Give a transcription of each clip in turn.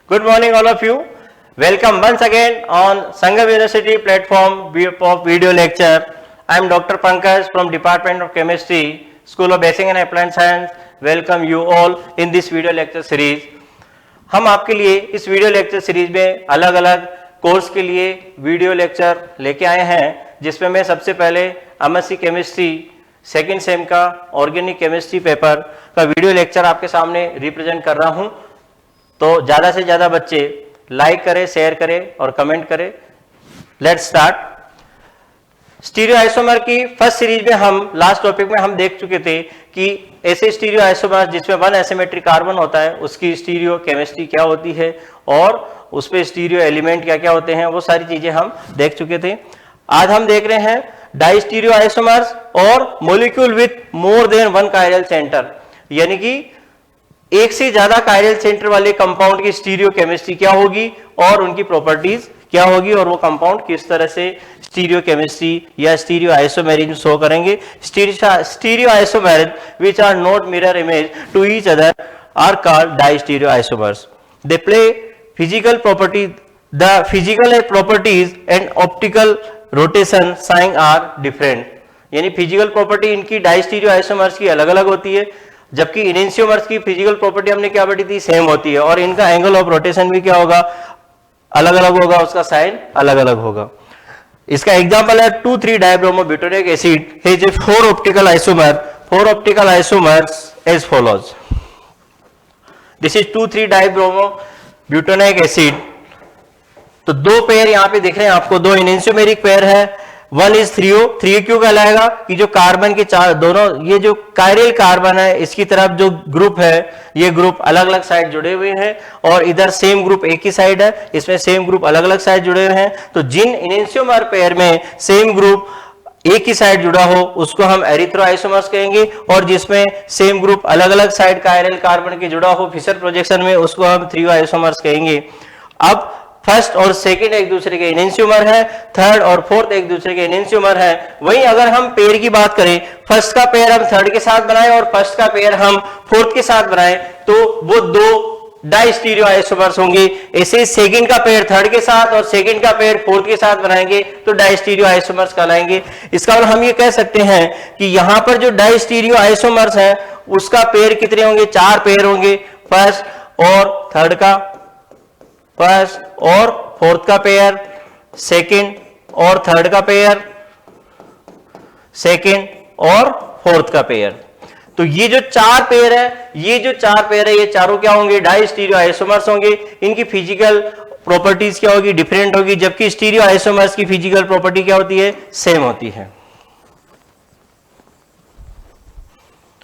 Good morning all of you. Welcome once again on Sangam University platform of video lecture. I am Dr. Pankaj from Department of Chemistry, School of Basic and Applied Science. Welcome you all in this video lecture series. हम आपके लिए इस video lecture series में अलग अलग course के लिए video lecture लेके आए हैं, जिसमें मैं सबसे पहले एमएससी केमिस्ट्री सेकेंड सेम का ऑर्गेनिक केमिस्ट्री पेपर का वीडियो लेक्चर आपके सामने रिप्रेजेंट कर रहा हूं। तो ज़्यादा से ज़्यादा बच्चे लाइक करें, शेयर करें और कमेंट करें। Let's start. स्टीरियो आइसोमर की फर्स्ट सीरीज में हम लास्ट टॉपिक में हम देख चुके थे कि ऐसे स्टीरियो आइसोमर जिसमें वन एसिमेट्रिक कार्बन होता है उसकी स्टीरियो केमिस्ट्री क्या होती है और उस पे स्टीरियो एलिमेंट क्या क्या होते हैं, वो सारी चीजें हम देख चुके थे। आज हम देख रहे हैं डाई स्टीरियो आइसोमर्स और molecule with more than one chiral centre, यानी कि एक से ज्यादा कायरल सेंटर वाले कंपाउंड की स्टीरियो केमिस्ट्री क्या होगी और उनकी प्रॉपर्टीज क्या होगी और वो कंपाउंड किस तरह से स्टीरियो केमिस्ट्री या स्टीरियो आइसोमेरिज्म शो करेंगे। Stereo isomerism which are not mirror image to each other are called dia stereo isomers. They play physical property, the physical properties and optical rotation sign are different, यानी physical property इनकी dia stereo isomers की अलग अलग होती है, जबकि enantiomers की physical property हमने क्या पढ़ी थी, सेम होती है, और इनका एंगल ऑफ रोटेशन भी क्या होगा, अलग अलग होगा, उसका साइन अलग अलग होगा। इसका एग्जांपल है 2,3 dibromobutanoic acid has a 4 optical isomer, 4 optical isomers as follows. This is 2,3 dibromobutanoic acid. तो दो पेयर यहां पे दिख रहे हैं आपको, दो इनेंशियोमेरिक पेयर है। वन इज 3 क्यों कहलाएगा कि जो कार्बन के चार दोनों ये जो कायरल कार्बन है इसकी तरफ जो ग्रुप है ये ग्रुप अलग अलग साइड जुड़े हुए हैं और इधर सेम ग्रुप एक ही साइड है, इसमें सेम ग्रुप अलग अलग साइड जुड़े हुए हैं। तो जिन इनेंशियोमर पेयर में सेम ग्रुप एक ही साइड जुड़ा हो उसको हम एरिथ्रो आइसोमर्स कहेंगे, और जिसमें सेम ग्रुप अलग अलग साइड कायरल कार्बन के जुड़ा हो फिशर प्रोजेक्शन में उसको हम थ्रियो आइसोमर्स कहेंगे। अब फर्स्ट और सेकंड एक दूसरे के इनेंशियोमर है, थर्ड और फोर्थ एक दूसरे के इनेंशियोमर है। वहीं अगर हम पेयर की बात करें, फर्स्ट का पेयर हम थर्ड के साथ बनाएं और फर्स्ट का पेयर हम फोर्थ के साथ बनाएं तो वो दो डाई स्टीरियो आइसोमर्स होंगे। ऐसे सेकंड का पेयर थर्ड के साथ और सेकंड का पेयर फोर्थ के साथ बनाएंगे तो डाई स्टीरियो आइसोमर्स कहलाएंगे। इसका मतलब हम ये कह सकते हैं कि यहां पर जो डाई स्टीरियो आइसोमर्स है उसका पेयर कितने होंगे, 4 पेयर होंगे। फर्स्ट और थर्ड का, फर्स्ट और फोर्थ का पेयर, सेकंड और थर्ड का पेयर, सेकंड और फोर्थ का पेयर। तो ये जो 4 पेयर है, ये चारों क्या होंगे, डाई स्टीरियो आइसोमर्स होंगे। इनकी फिजिकल प्रॉपर्टीज क्या होगी, डिफरेंट होगी, जबकि स्टीरियो आइसोमर्स की फिजिकल प्रॉपर्टी क्या होती है, सेम होती है।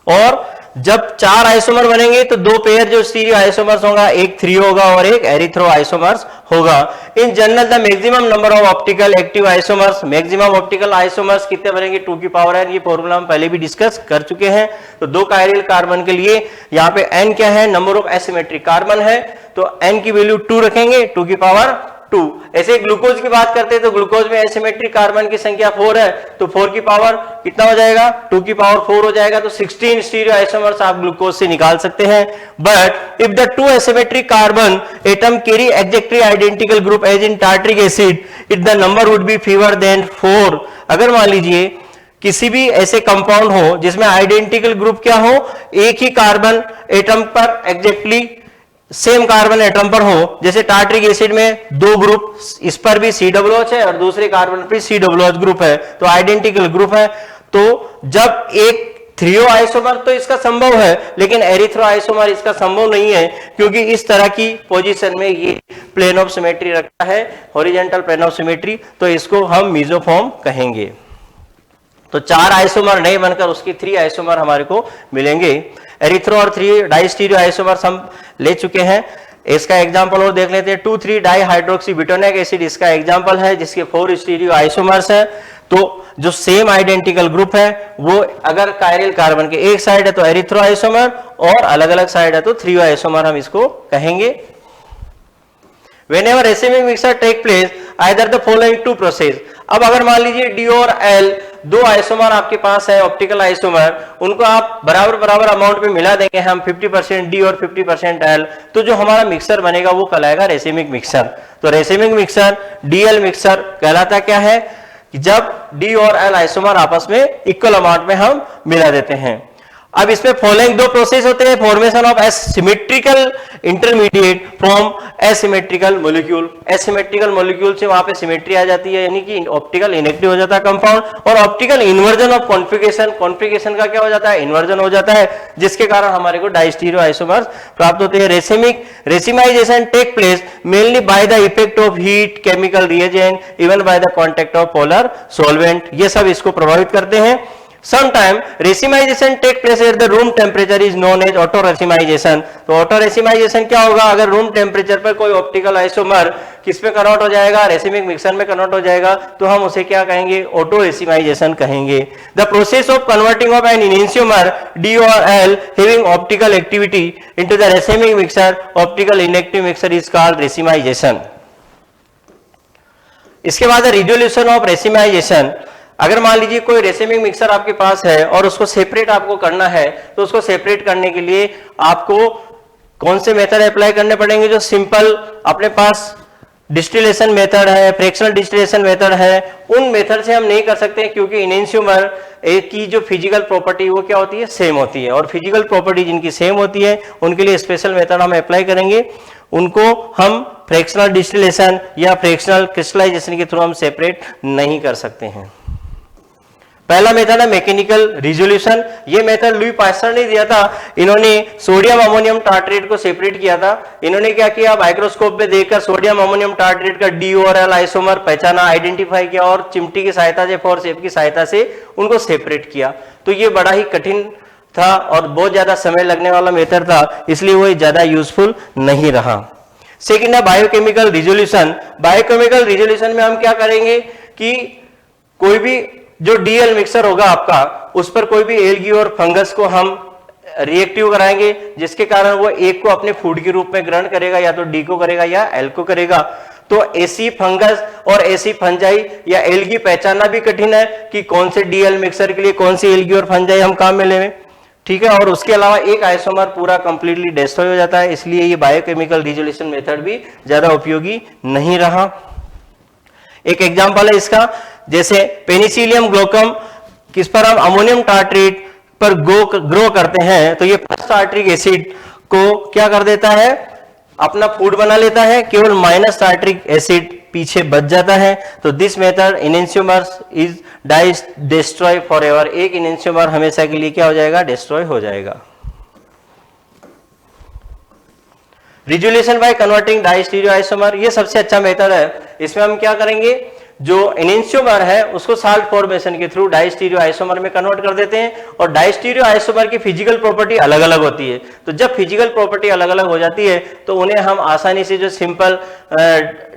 और जब 4 आइसोमर बनेंगे तो 2 पेयर जो स्टीरियो आइसोमर्स होगा, एक थ्रियो होगा और एक एरिथ्रो आइसोमर्स होगा। In general the maximum number of optical active isomers, maximum optical isomers कितने बनेंगे, 2 की पावर n। ये फॉर्मूला हम पहले भी डिस्कस कर चुके हैं। तो 2 कायरल कार्बन के लिए यहाँ पे n क्या है, नंबर ऑफ एसिमेट्रिक कार्बन है, तो n की वैल्यू 2 रखेंगे, 2 की पावर 2। ऐसे ग्लूकोज की बात करते हैं तो ग्लूकोज में एसिमेट्रिक कार्बन की संख्या 4 है, तो 4 की पावर कितना हो जाएगा, 2 की पावर 4 हो जाएगा। तो 16 स्टीरियो आइसोमर्स आप ग्लूकोज से निकाल सकते हैं। But if the 2 asymmetric carbon atom carry exactly identical group as in tartaric acid, it the number would be fewer than 4। अगर मान लीजिए किसी भी ऐसे कंपाउंड हो जिसमें आइडेंटिकल ग्रुप क्या हो, एक ही कार्बन एटम पर एग्जैक्टली सेम कार्बन एटम पर हो, जैसे टार्ट्रिक एसिड में 2 ग्रुप, इस पर भी COOH है और दूसरे कार्बन पर COOH ग्रुप है, तो आइडेंटिकल ग्रुप है। तो जब एक थ्रियो आइसोमर तो इसका संभव है, लेकिन एरिथ्रो आइसोमर इसका संभव नहीं है, क्योंकि इस तरह की पोजीशन में ये प्लेन ऑफ सिमेट्री रखता है, हॉरिजॉन्टल प्लेन ऑफ सिमेट्री, तो इसको हम मेसोफॉर्म कहेंगे। तो 4 आइसोमर नहीं बनकर उसकी 3 आइसोमर हमारे को मिलेंगे। एरिथ्रो और 3 डाई स्टीरियो आइसोमर्स हम ले चुके हैं। इसका एग्जांपल और देख लेते हैं, 2,3 डाई हाइड्रोक्सी ब्यूटेनिक एसिड इसका एग्जांपल है, जिसके 4 स्टीरियो आइसोमर्स है। तो जो सेम आइडेंटिकल ग्रुप है वो अगर कायरल कार्बन के एक साइड है तो एरिथ्रो आइसोमर और अलग अलग साइड है तो थ्रियो आइसोमर हम इसको कहेंगे। Whenever racemic mixture take place, either the following 2 process। अब अगर मान लीजिए D और L दो आइसोमर आपके पास है ऑप्टिकल आइसोमर, उनको आप बराबर बराबर अमाउंट में मिला देंगे हम 50% डी और 50% एल, तो जो हमारा मिक्सर बनेगा वो कहलाएगा रेसिमिक मिक्सर। तो रेसिमिक मिक्सर डीएल मिक्सर कहलाता क्या है कि जब डी और एल आइसोमर आपस में इक्वल अमाउंट में हम मिला देते हैं। अब इसमें फॉलोइंग दो प्रोसेस होते हैं, formation of symmetrical intermediate from asymmetrical molecule. Asymmetrical molecule से वहां पे सिमेट्री आ जाती है, यानी कि ऑप्टिकल इनेक्टिव हो जाता है कंपाउंड, और optical inversion of configuration, configuration का क्या हो जाता है, इन्वर्जन हो जाता है, जिसके कारण हमारे को डाइस्टीरियो आइसोमर्स प्राप्त होते हैं। Racemisation take place mainly by the effect of heat, chemical reagent, even by the contact of polar solvent, ये सब इसको प्रभावित करते हैं। Sometime racemization take place at the room temperature is known as auto racemization। तो auto racemization क्या होगा, अगर रूम टेम्परेचर पर कोई ऑप्टिकल आइसोमर किस पे कन्वर्ट हो जाएगा, रेसिमिक मिक्सर में कन्वर्ट हो जाएगा, तो हम उसे क्या कहेंगे, ऑटो रेसिमाइजेशन कहेंगे। The process of converting of an enantiomer D और L having optical activity into the racemic mixture optical inactive mixture is called racemization. इसके बाद रिजोल्यूशन ऑफ रेसिमाइजेशन। अगर मान लीजिए कोई रेसिमिक मिक्सर आपके पास है और उसको सेपरेट आपको करना है, तो उसको सेपरेट करने के लिए आपको कौन से मेथड अप्लाई करने पड़ेंगे, जो सिंपल अपने पास डिस्टिलेशन मेथड है, फ्रैक्शनल डिस्टिलेशन मेथड है, उन मेथड से हम नहीं कर सकते, क्योंकि इनेंशियोमर की जो फिजिकल प्रॉपर्टी वो क्या होती है, सेम होती है, और फिजिकल प्रॉपर्टी जिनकी सेम होती है उनके लिए स्पेशल मेथड हम अप्लाई करेंगे, उनको हम फ्रैक्शनल डिस्टिलेशन या फ्रैक्शनल क्रिस्टलाइजेशन के थ्रू हम सेपरेट नहीं कर सकते हैं। पहला मेथड है मैकेनिकल रिजोल्यूशन। ये मेथड लुई पास्चर ने दिया था, इन्होंने सोडियम अमोनियम टार्ट्रेट को सेपरेट किया था। इन्होंने क्या किया, माइक्रोस्कोप में देखकर सोडियम अमोनियम टार्ट्रेट का डी और एल आइसोमर पहचाना, आइडेंटिफाई किया, और चिमटी की सहायता से, फोर्सेप की सहायता से उनको सेपरेट किया। तो ये बड़ा ही कठिन था और बहुत ज्यादा समय लगने वाला मेथड था, इसलिए वो ज्यादा यूजफुल नहीं रहा। सेकेंड है बायोकेमिकल रिजोल्यूशन। बायोकेमिकल रिजोल्यूशन में हम क्या करेंगे कि कोई भी जो डीएल मिक्सर होगा आपका, उस पर कोई भी एल्गी और फंगस को हम रिएक्टिव कराएंगे, जिसके कारण वो एक को अपने फूड के रूप में ग्रहण करेगा, या तो डी को करेगा या एल को करेगा। तो ऐसी फंगस और ऐसी फंजाई या एल्गी पहचानना भी कठिन है कि कौन से डीएल मिक्सर के लिए कौन सी एल्गी और फंजाई हम काम में लेंगे, ठीक है। और उसके अलावा एक आइसोमर पूरा कंप्लीटली डिस्ट्रॉय हो जाता है, इसलिए ये बायोकेमिकल रिजोल्यूशन मेथड भी ज्यादा उपयोगी नहीं रहा। एक एग्जांपल है इसका, जैसे पेनिसिलियम ग्लोकम, किस पर हम अमोनियम टार्ट्रेट पर ग्रो करते हैं, तो ये फर्स्ट टार्ट्रिक एसिड को क्या कर देता है, अपना फूड बना लेता है, केवल माइनस टार्ट्रिक एसिड पीछे बच जाता है। तो this method enantiomers is destroy forever. एक इनेंशियोमर हमेशा के लिए क्या हो जाएगा, डिस्ट्रॉय हो जाएगा। रिजोल्यूशन बाय कन्वर्टिंग डाइस्टीरियो आइसोमर, ये सबसे अच्छा मेथड है। इसमें हम क्या करेंगे, जो इनेंशियोमर है उसको साल्ट फॉर्मेशन के थ्रू डाइस्टीरियो आइसोमर में कन्वर्ट कर देते हैं, और डाइस्टीरियो आइसोमर की फिजिकल प्रॉपर्टी अलग अलग होती है। तो जब फिजिकल प्रॉपर्टी अलग अलग हो जाती है, तो उन्हें हम आसानी से जो सिंपल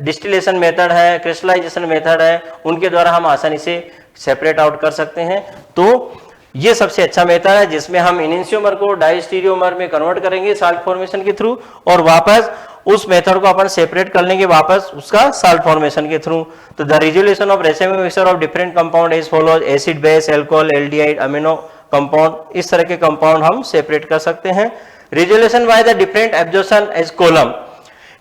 डिस्टिलेशन मेथड है, क्रिस्टलाइजेशन मेथड है, उनके द्वारा हम आसानी से सेपरेट आउट कर सकते हैं। तो ये सबसे अच्छा मेथड है, जिसमें हम इनेंशियोमर को डाइस्टीरियोमर में कन्वर्ट करेंगे साल्ट फॉर्मेशन के थ्रू, और वापस उस मेथड को अपन सेपरेट कर लेंगे वापस उसका साल्ट फॉर्मेशन के थ्रू। तो the resolution of racemic mixture of different compound as follows, acid base, alcohol, aldehyde, amino compound, इस तरह के कंपाउंड हम सेपरेट कर सकते हैं। Resolution by the different absorption as column.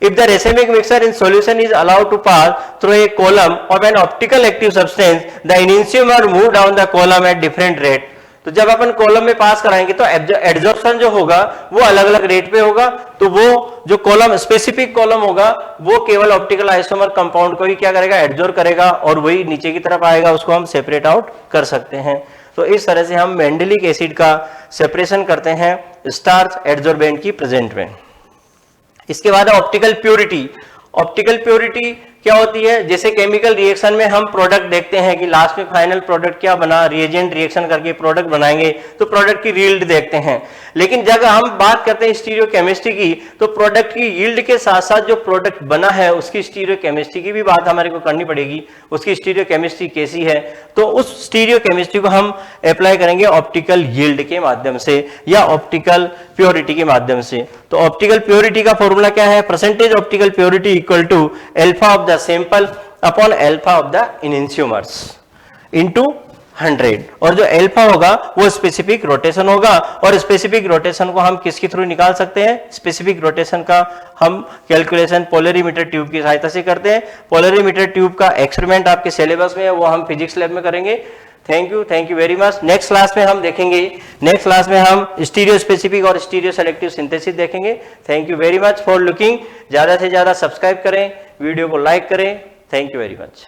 If the racemic mixture in solution is allowed to pass through a column of an optical active substance, the enantiomer move down the column at different rate। तो जब अपन column में पास कराएंगे तो absorption जो होगा वो अलग अलग रेट पे होगा। तो वो जो कॉलम, स्पेसिफिक कॉलम होगा, वो केवल ऑप्टिकल आइसोमर कंपाउंड को ही क्या करेगा, एब्जॉर्ब करेगा, और वही नीचे की तरफ आएगा, उसको हम सेपरेट आउट कर सकते हैं। तो इस तरह से हम मेंडेलिक एसिड का सेपरेशन करते हैं स्टार्च एड्जॉर्बेंट की प्रेजेंट में। इसके बाद ऑप्टिकल प्योरिटी। ऑप्टिकल प्योरिटी क्या होती है, जैसे केमिकल रिएक्शन में हम प्रोडक्ट देखते हैं कि लास्ट में फाइनल प्रोडक्ट क्या बना, रिएजेंट रिएक्शन करके प्रोडक्ट बनाएंगे तो प्रोडक्ट की यील्ड देखते हैं। लेकिन जब हम बात करते हैं स्टीरियोकेमिस्ट्री की, तो प्रोडक्ट की यील्ड के साथ साथ जो प्रोडक्ट बना है उसकी स्टीरियोकेमिस्ट्री की भी बात हमारे को करनी पड़ेगी, उसकी स्टीरियोकेमिस्ट्री कैसी है। तो उस स्टीरियोकेमिस्ट्री को हम अप्लाई करेंगे ऑप्टिकल यील्ड के माध्यम से या ऑप्टिकल प्योरिटी के माध्यम से। तो ऑप्टिकल प्योरिटी का फॉर्मूला क्या है, percentage optical purity equal to alpha of the sample upon alpha of the enantiomers into 100 और जो अल्फा होगा वो स्पेसिफिक रोटेशन होगा और स्पेसिफिक रोटेशन को हम किसके थ्रू निकाल सकते हैं? स्पेसिफिक रोटेशन का हम कैलकुलेशन पोलरीमीटर ट्यूब की सहायता से करते हैं। पोलरीमीटर ट्यूब का एक्सपेरिमेंट आपके सिलेबस में है, वो हम फिजिक्स लैब में करेंगे। Thank you very much. Next class में हम देखेंगे, नेक्स्ट क्लास में हम स्टीरियो स्पेसिफिक और स्टीरियो सेलेक्टिव सिंथेसिस देखेंगे। Thank you very much for looking. ज्यादा से ज्यादा सब्सक्राइब करें, वीडियो को लाइक करें। Thank you very much.